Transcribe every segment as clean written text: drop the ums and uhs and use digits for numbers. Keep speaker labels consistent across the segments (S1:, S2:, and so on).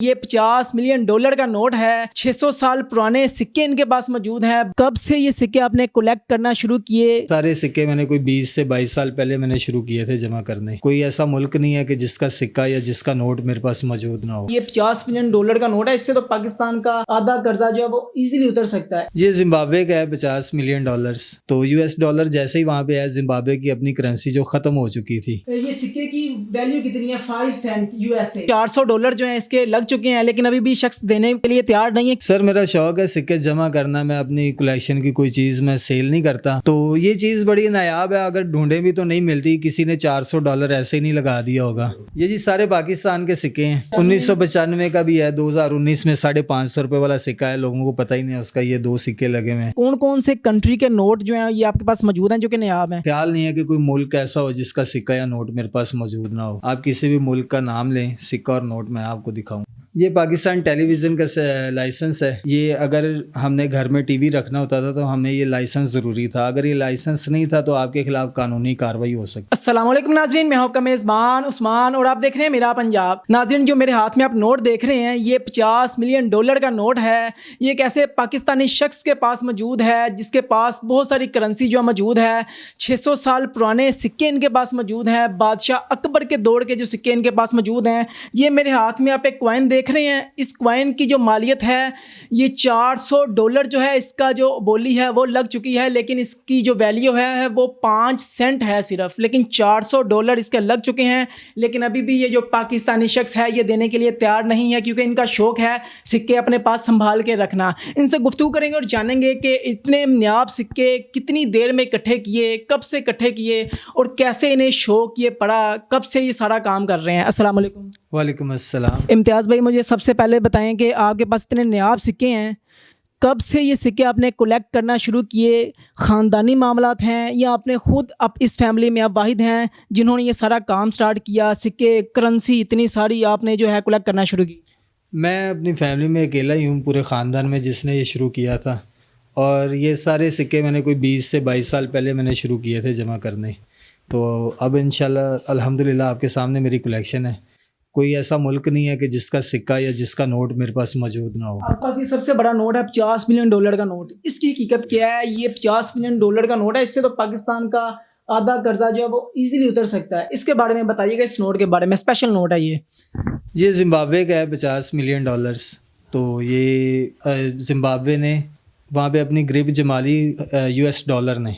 S1: ये 50 million dollar का note है। 600 साल पुराने सिक्के इनके पास मौजूद हैं। कब से ये सिक्के आपने कलेक्ट करना शुरू किए?
S2: सारे सिक्के मैंने कोई 20 से 22 साल पहले मैंने शुरू किए थे जमा करने। कोई ऐसा मुल्क नहीं है कि जिसका सिक्का या जिसका नोट मेरे पास मौजूद ना हो।
S1: ये 50 मिलियन डॉलर का नोट है। इससे तो पाकिस्तान का आधा कर्जा जो है वो इजीली उतर सकता है।
S2: ये जिम्बाब्वे का है, 50 मिलियन डॉलर्स। तो यूएस डॉलर जैसे ही वहाँ पे है, जिम्बाब्वे की अपनी करेंसी जो खत्म हो चुकी थी।
S1: ये सिक्के की वैल्यू कितनी है? 5 सेंट यूएसए। 400 डॉलर जो है इसके लग चुके हैं, लेकिन अभी भी शख्स देने के लिए तैयार नहीं है।
S2: सर मेरा शौक है सिक्के जमा करना। मैं अपनी कलेक्शन की कोई चीज़ मैं सेल नहीं करता। तो ये चीज़ बड़ी नायाब है, अगर ढूंढे भी तो नहीं मिलती। किसी ने 400 डॉलर ऐसे ही नहीं लगा दिया होगा। ये जी सारे पाकिस्तान के सिक्के हैं। 1995 का भी है, 2019 में 550 रुपए वाला सिक्का है। लोगों को पता ही नहीं है उसका। ये 2 सिक्के लगे हुए हैं।
S1: कौन कौन से कंट्री के नोट जो हैं ये आपके पास मौजूद हैं जो कि नायाब हैं?
S2: ख्याल नहीं है कि कोई मुल्क ऐसा हो जिसका सिक्का या नोट मेरे पास मौजूद ना हो। आप किसी भी मुल्क का नाम लें, सिक्का और नोट मैं आपको दिखाऊं। ये पाकिस्तान टेलीविज़न का लाइसेंस है। ये अगर हमने घर में टीवी रखना होता था तो हमें ये लाइसेंस ज़रूरी था। अगर ये लाइसेंस नहीं था तो आपके खिलाफ कानूनी कार्रवाई हो सकती।
S1: अस्सलाम वालेकुम नाज़रीन, मैं आपका मेज़बान उस्मान और आप देख रहे हैं मेरा पंजाब। नाज़रीन, जो मेरे हाथ में आप नोट देख रहे हैं ये 50 मिलियन डॉलर का नोट है। ये एक ऐसे पाकिस्तानी शख्स के पास मौजूद है जिसके पास बहुत सारी करेंसी जो मौजूद है। 600 साल पुराने सिक्के इनके पास मौजूद हैं। बादशाह अकबर के दौर के जो सिक्के इनके पास मौजूद हैं। ये मेरे हाथ में आप एक कॉइन देख रहे हैं। इस कॉइन की जो मालियत है ये 400 डॉलर जो है इसका जो बोली है वो लग चुकी है, लेकिन इसकी जो वैल्यू है वो 5 सेंट है सिर्फ। लेकिन 400 डॉलर इसके लग चुके हैं, लेकिन अभी भी ये जो पाकिस्तानी शख्स है ये देने के लिए तैयार नहीं है, क्योंकि इनका शौक है सिक्के अपने पास संभाल के रखना। इनसे गुफ्तगू करेंगे और जानेंगे कि इतने नायाब सिक्के कितनी देर में इकट्ठे किए, कब से इकट्ठे किए और कैसे इन्हें शौक ये पड़ा, कब से ये सारा काम कर रहे हैं। अस्सलाम वालेकुम।
S2: वालेकुम अस्सलाम।
S1: इम्तियाज़ भाई, मुझे सबसे पहले बताएं कि आपके पास इतने नायाब सिक्के हैं, कब से ये सिक्के आपने कलेक्ट करना शुरू किए? ख़ानदानी मामलात हैं या आपने ख़ुद आप इस फैमिली में आप वाहिद हैं जिन्होंने ये सारा काम स्टार्ट किया? सिक्के, करेंसी इतनी सारी आपने जो है कलेक्ट करना शुरू की?
S2: मैं अपनी फैमिली में अकेला ही हूँ पूरे ख़ानदान में जिसने ये शुरू किया था। और ये सारे सिक्के मैंने कोई 20 से 22 साल पहले मैंने शुरू किए थे जमा करने। तो अब इंशाल्लाह अल्हम्दुलिल्लाह आपके सामने मेरी कलेक्शन है। कोई ऐसा मुल्क नहीं है कि जिसका सिक्का या जिसका नोट मेरे पास मौजूद ना हो।
S1: आपके पास ये सबसे बड़ा नोट है 50 मिलियन डॉलर का नोट। इसकी हकीकत क्या है? ये 50 मिलियन डॉलर का नोट है। इससे तो पाकिस्तान का आधा कर्जा जो है वो इजीली उतर सकता है। इसके बारे में बताइएगा, इस नोट के बारे में। स्पेशल नोट है ये
S2: जिम्बाब्वे का है, 50 मिलियन डॉलर्स। तो ये जिम्बाब्वे ने वहाँ पे अपनी ग्रिप जमा ली यूएस डॉलर ने।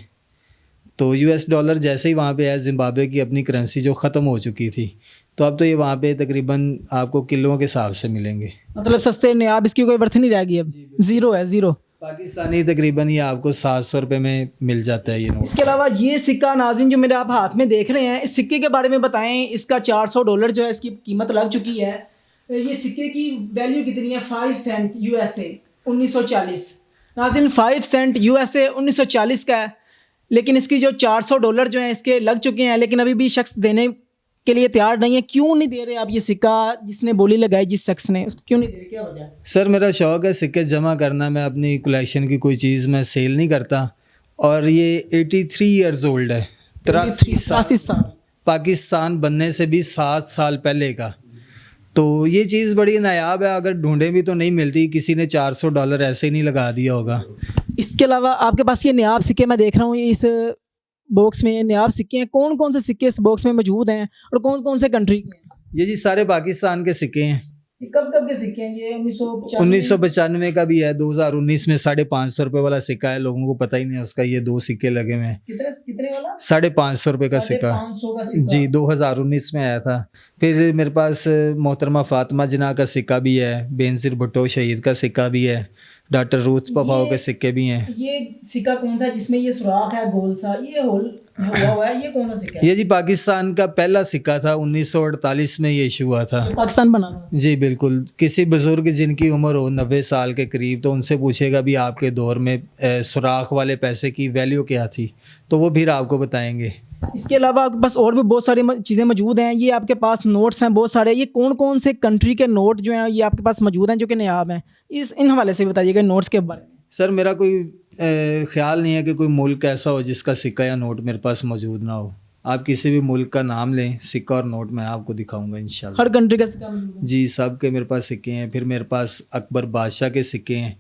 S2: तो यूएस डॉलर जैसे ही वहाँ पे है, जिम्बाब्वे की अपनी करेंसी जो ख़त्म हो चुकी थी। तो अब तो ये वहाँ पे तकरीबन आपको किलों के हिसाब से मिलेंगे।
S1: मतलब सस्ते नायाब, इसकी कोई वर्थ नहीं रहेगी अब। ज़ीरो है, ज़ीरो।
S2: पाकिस्तानी तकरीबन ये आपको 700 रुपये में मिल जाता है ये नोट।
S1: इसके अलावा ये सिक्का नाज़रीन जो मेरे आप हाथ में देख रहे हैं, इस सिक्के के बारे में बताएं। इसका 400 डॉलर जो है इसकी कीमत लग चुकी है। ये सिक्के की वैल्यू कितनी है? 5 सेंट यूएसए 1940। नाज़रीन 5 सेंट यूएसए 1940 का है, लेकिन इसकी जो 400 डॉलर जो है इसके लग चुके हैं, लेकिन अभी भी शख्स देने के लिए तैयार नहीं है। क्यों नहीं दे रहे आप ये सिक्का? जिसने बोली लगाई, जिस शख्स ने, उसको क्यों नहीं दे रहे? क्या वजह है?
S2: सर मेरा शौक है सिक्के जमा करना। मैं अपनी कलेक्शन की कोई चीज़ मैं सेल नहीं करता। और ये 83 ईयर्स ओल्ड है, 83
S1: साल।
S2: पाकिस्तान बनने से भी 7 साल पहले का। तो ये चीज़ बड़ी नायाब है, अगर ढूंढे भी तो नहीं मिलती। किसी ने 400 डॉलर ऐसे ही नहीं लगा दिया होगा।
S1: इसके अलावा आपके पास ये नायाब सिक्के मैं देख रहा हूँ, इस बॉक्स में नायाब सिक्के हैं। कौन कौन से सिक्के इस बॉक्स में मौजूद हैं और कौन कौन से कंट्री के हैं?
S2: ये जी सारे पाकिस्तान के सिक्के हैं।
S1: कब कब के सिक्के हैं ये?
S2: 1995 का भी है, 2019 में 550 रुपये वाला सिक्का है। लोगों को पता ही नहीं है उसका। ये 2 सिक्के लगे हुए हैं।
S1: कितने वाला?
S2: 550 रुपये का सिक्का।
S1: 550 का सिक्का
S2: जी, 2019 में आया था। फिर मेरे पास मोहतरमा फातिमा जिना का सिक्का भी है, बेनज़ीर भुट्टो शहीद का सिक्का भी है, डॉक्टर रूथ पफाओ के सिक्के भी हैं।
S1: ये सिक्का कौन सा जिसमें ये सुराख है गोल सा, ये होल हुआ है, ये कौन सा सिक्का है?
S2: ये जी पाकिस्तान का पहला सिक्का था, 1948 में ये इशू हुआ था।
S1: पाकिस्तान बना था।
S2: जी बिल्कुल। किसी बुजुर्ग जिनकी उम्र हो 90 साल के करीब, तो उनसे पूछेगा भी आपके दौर में सुराख वाले पैसे की वैल्यू क्या थी, तो वो फिर आपको बताएंगे।
S1: इसके अलावा आपके पास और भी बहुत सारी चीज़ें मौजूद हैं। ये आपके पास नोट्स हैं बहुत सारे। ये कौन कौन से कंट्री के नोट जो हैं ये आपके पास मौजूद हैं जो कि नायाब हैं? इन हवाले से बताइएगा नोट्स के बारे में।
S2: सर मेरा कोई ख्याल नहीं है कि कोई मुल्क ऐसा हो जिसका सिक्का या नोट मेरे पास मौजूद ना हो। आप किसी भी मुल्क का नाम लें, सिक्का और नोट मैं आपको दिखाऊंगा इंशाल्लाह।
S1: हर कंट्री का सिक्का मौजूद है।
S2: जी, सब के मेरे पास सिक्के हैं। फिर मेरे पास अकबर बादशाह के सिक्के हैं,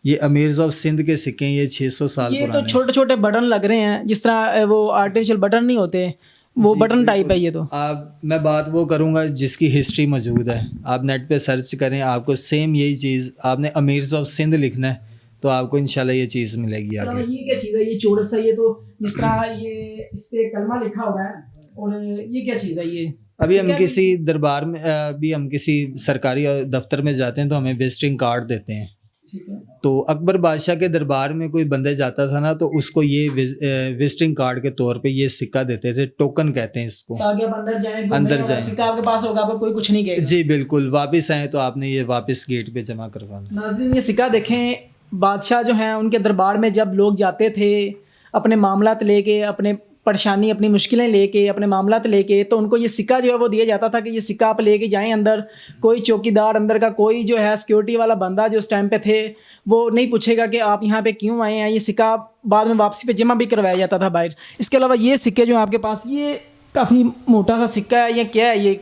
S2: ये अमीर्स ऑफ सिंध के सिक्के हैं, ये 600 साल
S1: ये तो
S2: पुराने।
S1: छोटे छोटे बटन लग रहे हैं, जिस तरह वो आर्टिफिशियल बटन नहीं होते, वो
S2: जी,
S1: बटन टाइप है
S2: बिल्कुल।
S1: ये तो।
S2: आप मैं बात वो करूंगा जिसकी हिस्ट्री मौजूद है। आप नेट पे सर्च करें, आपको सेम यही चीज़, आपने अमीर्स ऑफ सिंध लिखना है तो आपको इंशाल्लाह ये चीज़ मिलेगी
S1: इसके
S2: आगे।
S1: अलावा ये क्या चीज़ है, ये चौरस है, ये तो जिस तरह ये इस पे कलमा लिखा हुआ है, और ये क्या चीज़ है ये?
S2: अभी हम
S1: क्या-
S2: किसी दरबार में, अभी हम किसी सरकारी दफ्तर में जाते हैं तो हमें विजिटिंग कार्ड देते हैं।
S1: ठीक है।
S2: तो अकबर बादशाह के दरबार में कोई बंदे जाता था ना, तो उसको ये विजिटिंग कार्ड के तौर पे ये सिक्का देते थे, टोकन कहते हैं इसको।
S1: ताकि आप अंदर जाएं, घूमें,
S2: अंदर
S1: अगर
S2: जाएं।
S1: सिक्का आपके पास होगा, आपको कोई कुछ नहीं कहेगा।
S2: जी बिल्कुल, वापस आए तो आपने ये वापस गेट पे जमा करवाना।
S1: नाज़रीन, ये सिक्का देखें, बादशाह जो हैं उनके दरबार में जब लोग जाते थे अपने मामलात लेके, अपने परेशानी, अपनी मुश्किलें लेके, अपने मामलात लेके, तो उनको ये सिक्का जो है वो दिया जाता था कि ये सिक्का आप लेके जाएं अंदर। कोई चौकीदार, अंदर का कोई जो है सिक्योरिटी वाला बंदा जो उस टाइम पे थे, वो नहीं पूछेगा कि आप यहाँ पे क्यों आए हैं। ये सिक्का बाद में वापसी पे जमा भी करवाया जाता था बाहर। इसके अलावा ये सिक्के जो हैं आपके पास, ये काफ़ी मोटा सा सिक्का है, ये क्या है? ये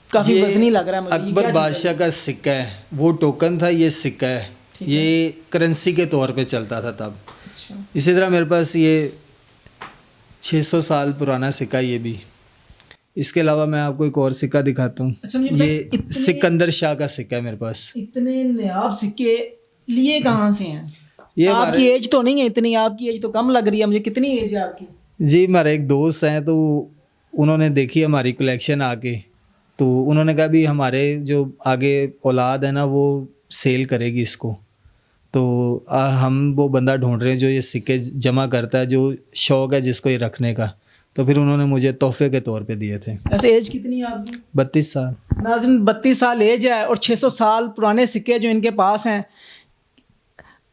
S1: काफ़ी
S2: ये
S1: वजनी लग रहा है मुझे। ये
S2: अकबर
S1: क्या चीज़ है?
S2: बादशाह का सिक्का है, वो टोकन था, ये सिक्का है,
S1: ठीक
S2: ये करेंसी के तौर पे चलता था तब।
S1: अच्छा।
S2: इसी तरह मेरे पास ये 600 साल पुराना सिक्का, ये भी। इसके अलावा मैं आपको एक और सिक्का दिखाता हूँ।
S1: अच्छा, मुझे बताइए,
S2: ये सिकंदर शाह का सिक्का है मेरे पास।
S1: इतने नायाब सिक्के लिए कहाँ से हैं?
S2: ये
S1: आपकी एज तो नहीं है इतनी, आपकी एज तो कम लग रही है मुझे। कितनी एज है आपकी?
S2: जी, हमारे एक दोस्त हैं, तो उन्होंने देखी हमारी कलेक्शन आके, तो उन्होंने कहा भी हमारे जो आगे औलाद है ना वो सेल करेगी इसको, तो हम वो बंदा ढूंढ रहे हैं जो ये सिक्के जमा करता है, जो शौक़ है जिसको ये रखने का। तो फिर उन्होंने मुझे तोहफे के तौर पे दिए थे।
S1: ऐसे एज कितनी है आपकी?
S2: 32 साल।
S1: नाज़रीन, 32 साल एज है और 600 साल पुराने सिक्के जो इनके पास हैं।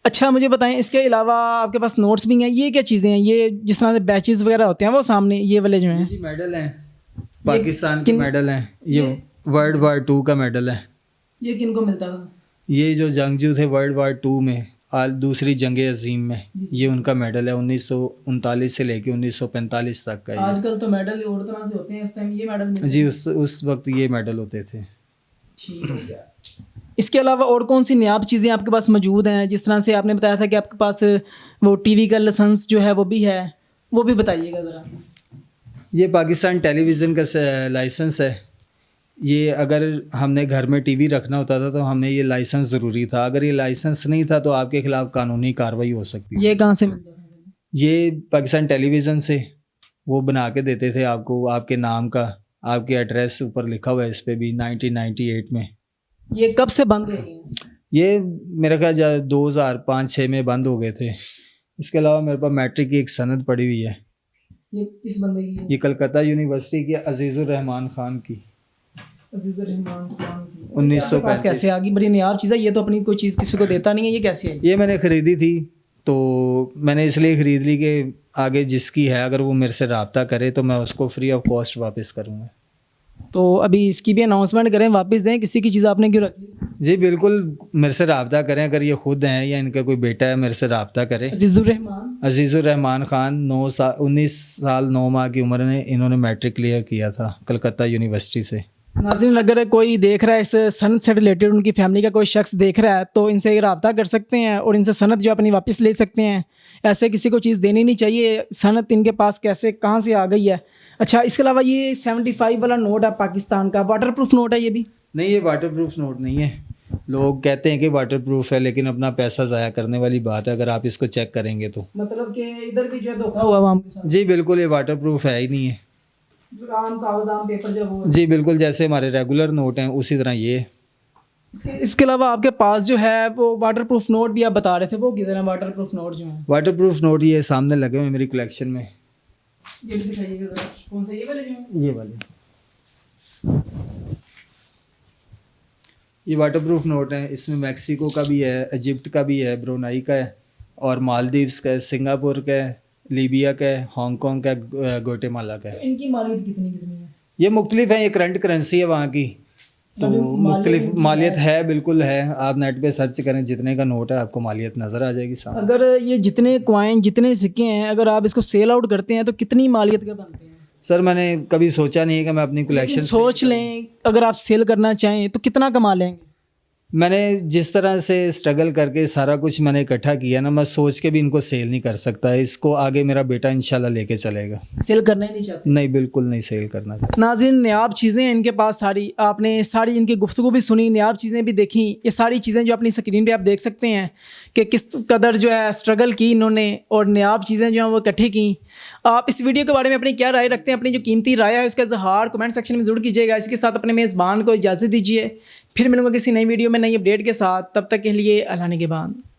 S1: अच्छा, मुझे बताएं, इसके अलावा आपके पास नोट्स भी हैं, ये क्या चीज़ें हैं? ये जिस तरह से बैचेस वगैरह होते हैं वो सामने ये वाले जो हैं,
S2: जी मेडल हैं, पाकिस्तान के मेडल हैं। ये वर्ल्ड वार 2 का मेडल है।
S1: ये किन को मिलता था?
S2: ये जो जंगजू थे वर्ल्ड वार 2 में, दूसरी जंग अजीम में, ये उनका मेडल है। 1939 से लेके 1945 तक का ये।
S1: आजकल तो मेडल और तरह से होते हैं, उस टाइम ये मेडल मिलते
S2: जी, उस वक्त ये मेडल होते थे।
S1: ठीक है। इसके अलावा और कौन सी नायाब चीज़ें आपके पास मौजूद हैं? जिस तरह से आपने बताया था कि आपके पास वो टीवी का लाइसेंस जो है वो भी है, वो भी बताइएगा ज़रा।
S2: ये पाकिस्तान टेलीविज़न का लाइसेंस है। ये अगर हमने घर में टीवी रखना होता था तो हमें ये लाइसेंस ज़रूरी था। अगर ये लाइसेंस नहीं था तो आपके ख़िलाफ़ कानूनी कार्रवाई हो सकती है।
S1: ये कहाँ से मिलता था?
S2: ये पाकिस्तान टेलीविज़न से वो बना के देते थे आपको, आपके नाम का, आपके एड्रेस ऊपर लिखा हुआ है इस पर भी। 1998 में।
S1: ये कब से बंद हो गए?
S2: ये मेरा ख्याल 2005-6 में बंद हो गए थे। इसके अलावा मेरे पास मैट्रिक की एक सनद पड़ी हुई है।
S1: ये किस बंदे की है?
S2: ये कलकत्ता यूनिवर्सिटी की अजीज़ुर रहमान खान की।
S1: अजीज़ुर रहमान खान की।
S2: 1935।
S1: पास कैसे आ गई? बड़ी नायाब चीज़ है ये तो, अपनी कोई चीज़ किसी को देता नहीं है, ये कैसे आई?
S2: ये मैंने ख़रीदी थी, तो मैंने इसलिए ख़रीद ली कि आगे जिसकी है अगर वो मेरे से रब्ता करे तो मैं उसको फ्री ऑफ कॉस्ट वापस करूँगा।
S1: तो अभी इसकी भी अनाउंसमेंट करें, वापस दें। किसी की चीज़ आपने क्यों रखी?
S2: जी बिल्कुल, मेरे से रब्ता करें। अगर ये खुद हैं या इनका कोई बेटा है, मेरे से रब्ता करें।
S1: अजीज़ुर रहमान।
S2: अजीज़ुर रहमान खान 19 साल 9 माह की उम्र में इन्होंने मैट्रिक क्लियर किया था कलकत्ता यूनिवर्सिटी से।
S1: नाज़रीन, अगर कोई देख रहा है, इस सनत से रिलेटेड उनकी फैमिली का कोई शख्स देख रहा है तो इनसे रब्ता कर सकते हैं और इनसे सनत जो अपनी वापस ले सकते हैं। ऐसे किसी को चीज़ देनी नहीं चाहिए। सनत इनके पास कैसे, कहाँ से आ गई है? अच्छा, इसके अलावा ये 75 वाला नोट है पाकिस्तान का, वाटरप्रूफ नोट है ये भी?
S2: नहीं, ये वाटरप्रूफ नोट नहीं है। लोग कहते हैं कि वाटरप्रूफ है, लेकिन अपना पैसा ज़ाया करने वाली बात है अगर आप इसको चेक करेंगे तो।
S1: मतलब कि इधर भी जो है धोखा हुआ आवाम के साथ।
S2: जी बिल्कुल, ये वाटरप्रूफ है ही नहीं है।
S1: जो आम कागज, आम पेपर जब वो।
S2: जी बिल्कुल, जैसे हमारे रेगुलर नोट हैं उसी तरह ये है।
S1: इसके अलावा आपके पास जो है वो वाटरप्रूफ नोट भी आप बता रहे थे, वो किधर है वाटरप्रूफ नोट जो है?
S2: वाटरप्रूफ नोट ये सामने लगे हुए हैं मेरी कलेक्शन में।
S1: ये भी दिखाइएगा जरा, कौन से, ये वाले जो हैं?
S2: ये वाले, ये वाटरप्रूफ नोट हैं। इसमें मैक्सिको का भी है, इजिप्ट का भी है, ब्रुनाई का है, और मालदीव्स का है, सिंगापुर का है, लीबिया का है, हांगकॉन्ग का है, ग्वाटेमाला का
S1: तो
S2: है।
S1: इनकी मालियत कितनी कितनी है?
S2: ये मुख्तलिफ है, ये करंट करेंसी है वहाँ की, तो मुख्तलिफ मालियत है। बिल्कुल है, आप नेट पे सर्च करें, जितने का नोट है आपको मालियत नज़र आ जाएगी सामने।
S1: अगर ये जितने कॉइन, जितने सिक्के हैं, अगर आप इसको सेल आउट करते हैं तो कितनी मालियत के बनते हैं?
S2: सर मैंने कभी सोचा नहीं है कि मैं अपनी कलेक्शन
S1: सोच लें अगर आप सेल करना चाहें तो कितना कमा लेंगे?
S2: मैंने जिस तरह से स्ट्रगल करके सारा कुछ मैंने इकट्ठा किया ना, मैं सोच के भी इनको सेल नहीं कर सकता। इसको आगे मेरा बेटा इंशाल्लाह लेके चलेगा।
S1: सेल करना ही नहीं चाहते?
S2: नहीं, बिल्कुल नहीं सेल करना चाहता।
S1: नाज़रीन, नायाब चीज़ें हैं इनके पास सारी, आपने सारी इनकी गुफ्तगू भी सुनी, नायाब चीज़ें भी देखी। ये सारी चीज़ें जो अपनी स्क्रीन पे आप देख सकते हैं कि किस कदर जो है स्ट्रगल की इन्होंने और नायाब चीज़ें जो हैं वो इकट्ठी की। आप इस वीडियो के बारे में अपनी क्या राय रखते हैं? अपनी जो कीमती राय है उसका इज़हार कमेंट सेक्शन में ज़रूर कीजिएगा। इसके साथ अपने मेज़बान को इजाज़त दीजिए। फिर मिलूंगा किसी नई वीडियो में नई अपडेट के साथ। तब तक के लिए अल्लाह निगहबान।